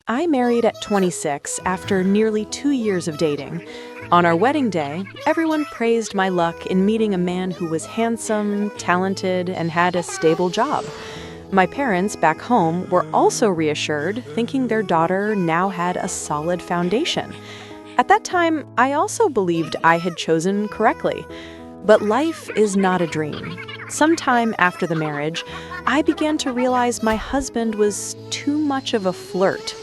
I married at 26 after nearly 2 years of dating. On our wedding day, everyone praised my luck in meeting a man who was handsome, talented, and had a stable job. My parents back home were also reassured, thinking their daughter now had a solid foundation. At that time, I also believed I had chosen correctly. But life is not a dream. Sometime after the marriage, I began to realize my husband was too much of a flirt.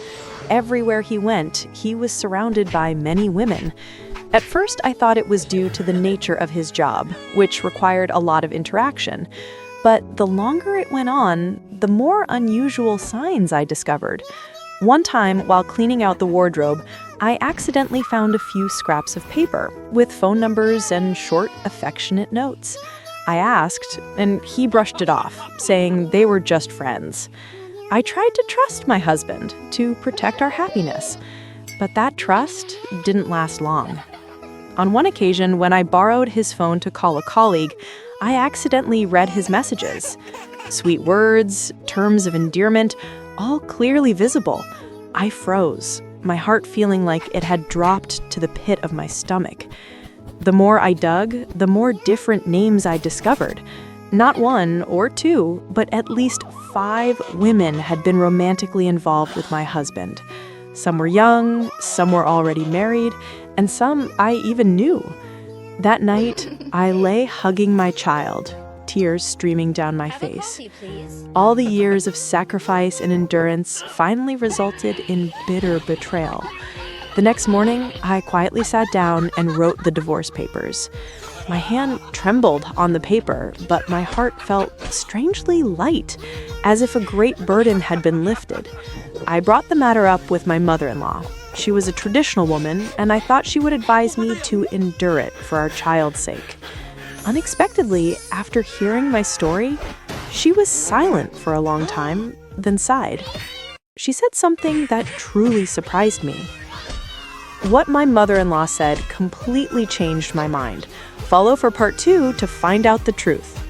Everywhere he went, he was surrounded by many women. At first, I thought it was due to the nature of his job, which required a lot of interaction. But the longer it went on, the more unusual signs I discovered. One time, while cleaning out the wardrobe, I accidentally found a few scraps of paper with phone numbers and short, affectionate notes. I asked, and he brushed it off, saying they were just friends. I tried to trust my husband to protect our happiness, but that trust didn't last long. On one occasion, when I borrowed his phone to call a colleague, I accidentally read his messages. Sweet words, terms of endearment, all clearly visible. I froze, my heart feeling like it had dropped to the pit of my stomach. The more I dug, the more different names I discovered. Not one or two, but at least 5 women had been romantically involved with my husband. Some were young, some were already married, and some I even knew. That night, I lay hugging my child, tears streaming down my face. All the years of sacrifice and endurance finally resulted in bitter betrayal. The next morning, I quietly sat down and wrote the divorce papers. My hand trembled on the paper, but my heart felt strangely light, as if a great burden had been lifted. I brought the matter up with my mother-in-law. She was a traditional woman, and I thought she would advise me to endure it for our child's sake. Unexpectedly, after hearing my story, she was silent for a long time, then sighed. She said something that truly surprised me. What my mother-in-law said completely changed my mind. Follow for part 2 to find out the truth.